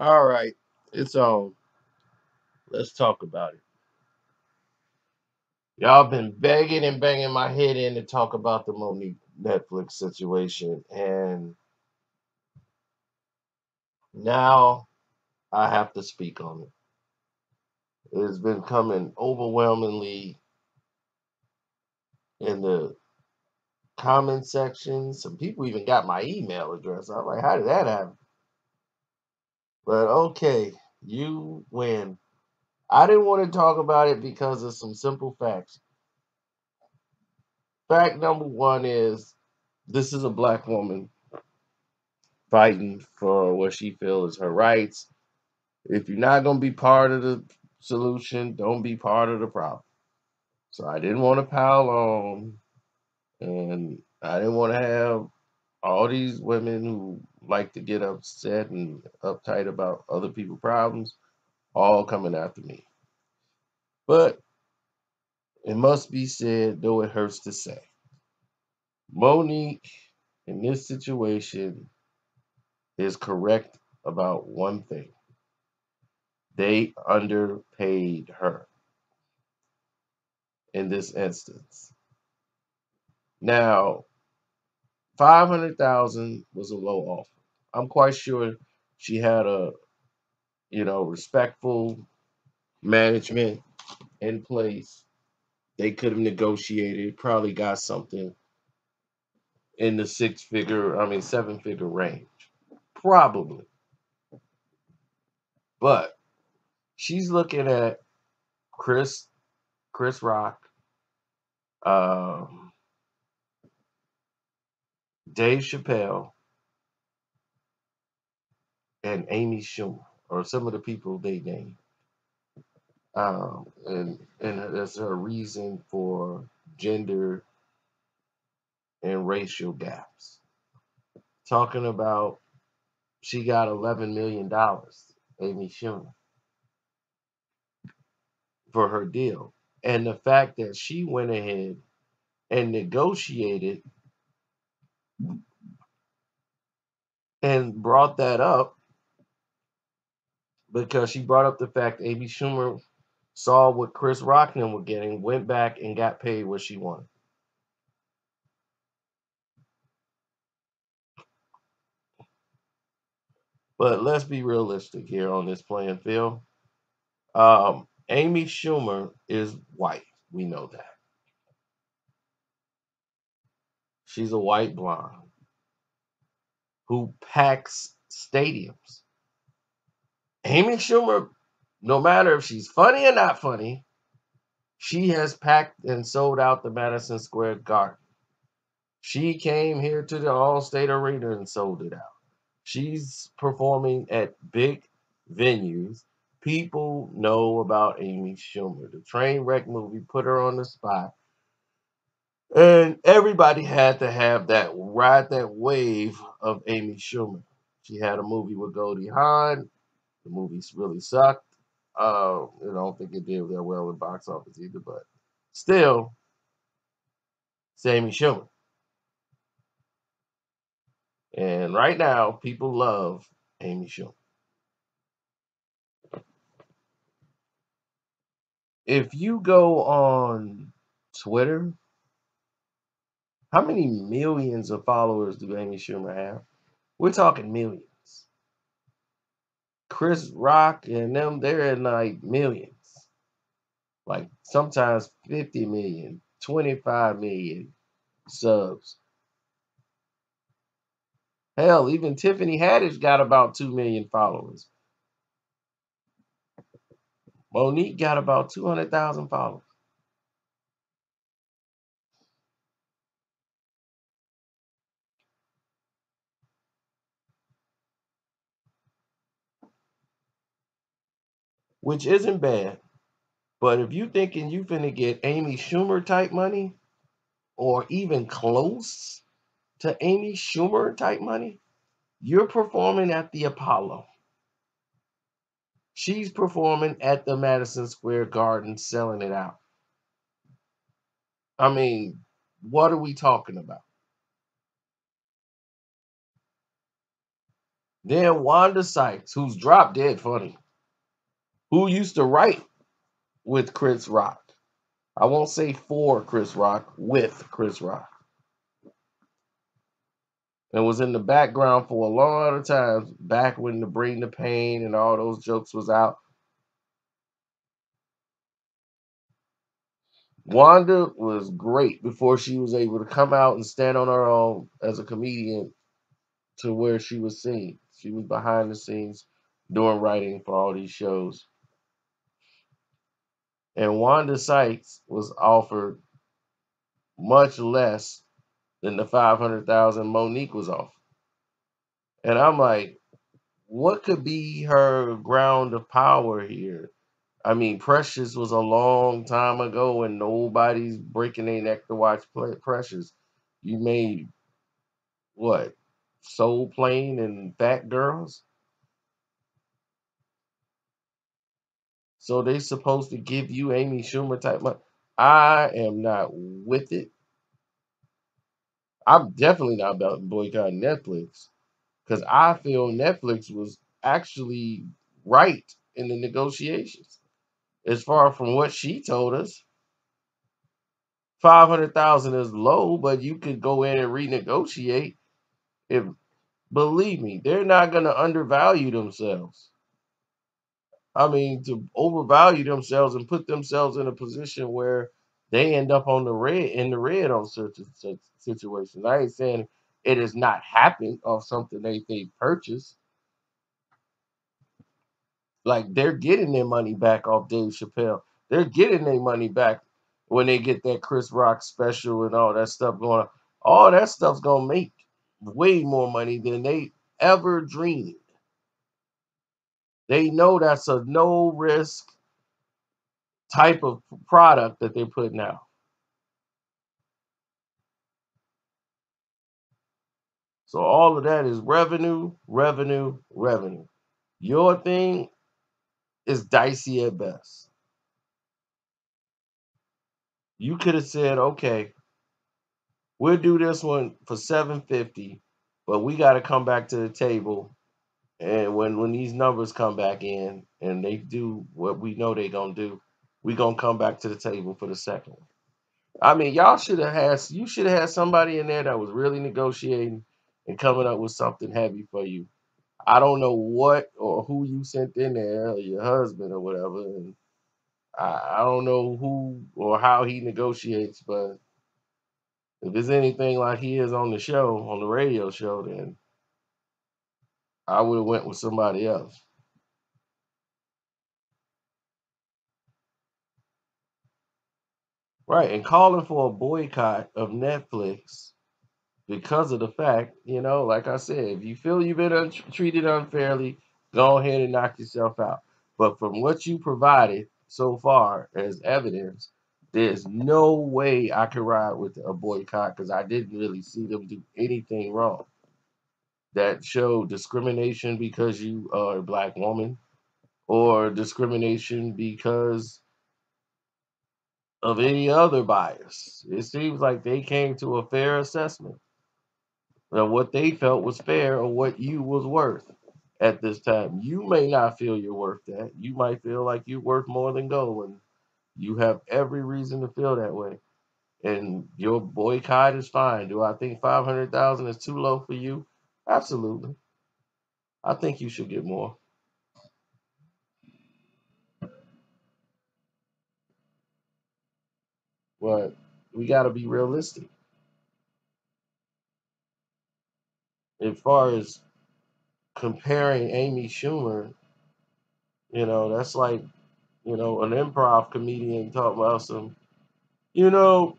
All right, it's on. Let's talk about it. Y'all been begging and banging my head in to talk about the Monique Netflix situation, and now I have to speak on it. It's been coming overwhelmingly in the comment section. Some people even got my email address. I'm like, how did that happen? But okay, you win. I didn't want to talk about it because of some simple facts. Fact number one is this is a black woman fighting for what she feels is her rights. If you're not going to be part of the solution, don't be part of the problem. So I didn't want to pile on, and I didn't want to have all these women who like to get upset and uptight about other people's problems all coming after me. But it must be said, though it hurts to say, Monique in this situation is correct about one thing. They underpaid her in this instance. Now, 500,000 was a low offer. I'm quite sure she had a, respectful management in place. They could have negotiated, probably got something in the seven figure range. Probably. But she's looking at Chris, Chris Rock, um, Dave Chappelle, and Amy Schumer, or some of the people they named. And that's her reason for gender and racial gaps. Talking about she got $11 million, Amy Schumer, for her deal. And the fact that she went ahead and negotiated and brought that up because she brought up the fact Amy Schumer saw what Chris Rock and them were getting, went back and got paid what she wanted. But let's be realistic here on this playing field. Amy Schumer is white. We know that. She's a white blonde who packs stadiums. Amy Schumer, no matter if she's funny or not funny, she has packed and sold out the Madison Square Garden. She came here to the All State Arena and sold it out. She's performing at big venues. People know about Amy Schumer. The train wreck movie put her on the spot. And everybody had to have that ride that wave of Amy Schumer. She had a movie with Goldie Hawn. The movie really sucked. I don't think it did that well in box office either, but still, it's Amy Schumer. And right now, people love Amy Schumer. If you go on Twitter, how many millions of followers do Amy Schumer have? We're talking millions. Chris Rock and them, they're in like millions. Like sometimes 50 million, 25 million subs. Hell, even Tiffany Haddish got about 2 million followers. Monique got about 200,000 followers. Which isn't bad. But if you thinking you finna get Amy Schumer type money or even close to Amy Schumer type money, you're performing at the Apollo. She's performing at the Madison Square Garden selling it out. I mean, what are we talking about? Then Wanda Sykes, who's drop dead funny, who used to write with Chris Rock. I won't say for Chris Rock, with Chris Rock. And was in the background for a lot of times back when the Bring the Pain and all those jokes was out. Wanda was great before she was able to come out and stand on her own as a comedian to where she was seen. She was behind the scenes doing writing for all these shows. And Wanda Sykes was offered much less than the 500,000 Monique was offered. And I'm like, what could be her ground of power here? I mean, Precious was a long time ago, and nobody's breaking their neck to watch Precious. You made what? Soul Plane and Fat Girls. So they supposed to give you Amy Schumer type money. I am not with it. I'm definitely not about boycotting Netflix because I feel Netflix was actually right in the negotiations. As far from what she told us, 500,000 is low, but you could go in and renegotiate. If believe me, they're not going to undervalue themselves. I mean, to overvalue themselves and put themselves in a position where they end up on the red on such situations. I ain't saying it has not happened of something they purchased. Like they're getting their money back off Dave Chappelle. They're getting their money back when they get that Chris Rock special and all that stuff going on. All that stuff's gonna make way more money than they ever dreamed. They know that's a no risk type of product that they're putting out. So all of that is revenue, revenue, revenue. Your thing is dicey at best. You could have said, okay, we'll do this one for 750, but we got to come back to the table. And when these numbers come back in and they do what we know they're gonna do, we gonna come back to the table for the second one. I mean, you should have had somebody in there that was really negotiating and coming up with something heavy for you. I don't know what or who you sent in there, or your husband or whatever, and I don't know who or how he negotiates, but if it's anything like he is on the show, on the radio show, then I would have went with somebody else. Right, and calling for a boycott of Netflix because of the fact, like I said, if you feel you've been treated unfairly, go ahead and knock yourself out. But from what you provided so far as evidence, there's no way I could ride with a boycott because I didn't really see them do anything wrong that showed discrimination because you are a black woman or discrimination because of any other bias. It seems like they came to a fair assessment of what they felt was fair or what you was worth at this time. You may not feel you're worth that. You might feel like you're worth more than gold, and you have every reason to feel that way. And your boycott is fine. Do I think 500,000 is too low for you? Absolutely. I think you should get more. But we got to be realistic. As far as comparing Amy Schumer, that's like, an improv comedian talking about some, you know,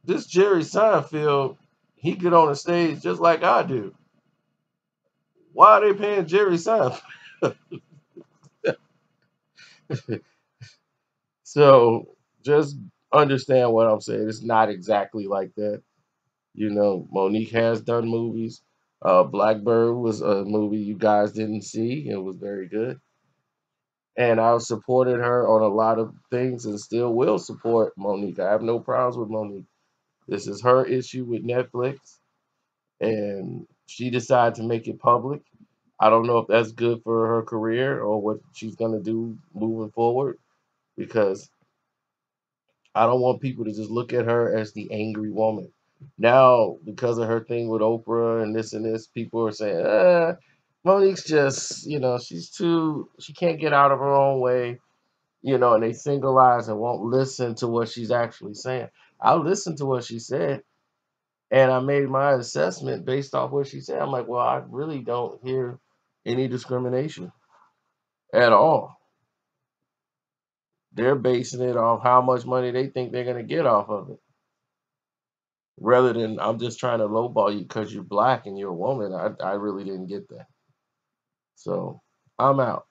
this Jerry Seinfeld, he get on the stage just like I do. Why are they paying Jerry Seinfeld? So just understand what I'm saying. It's not exactly like that. Monique has done movies. Blackbird was a movie you guys didn't see. It was very good. And I supported her on a lot of things and still will support Monique. I have no problems with Monique. This is her issue with Netflix, and she decided to make it public. I don't know if that's good for her career or what she's gonna do moving forward because I don't want people to just look at her as the angry woman. Now, because of her thing with Oprah and this, people are saying, Monique's just, she can't get out of her own way, and they single eyes and won't listen to what she's actually saying. I listened to what she said and I made my assessment based off what she said. I'm like, well, I really don't hear any discrimination at all. They're basing it off how much money they think they're going to get off of it. Rather than I'm just trying to lowball you because you're black and you're a woman. I really didn't get that. So I'm out.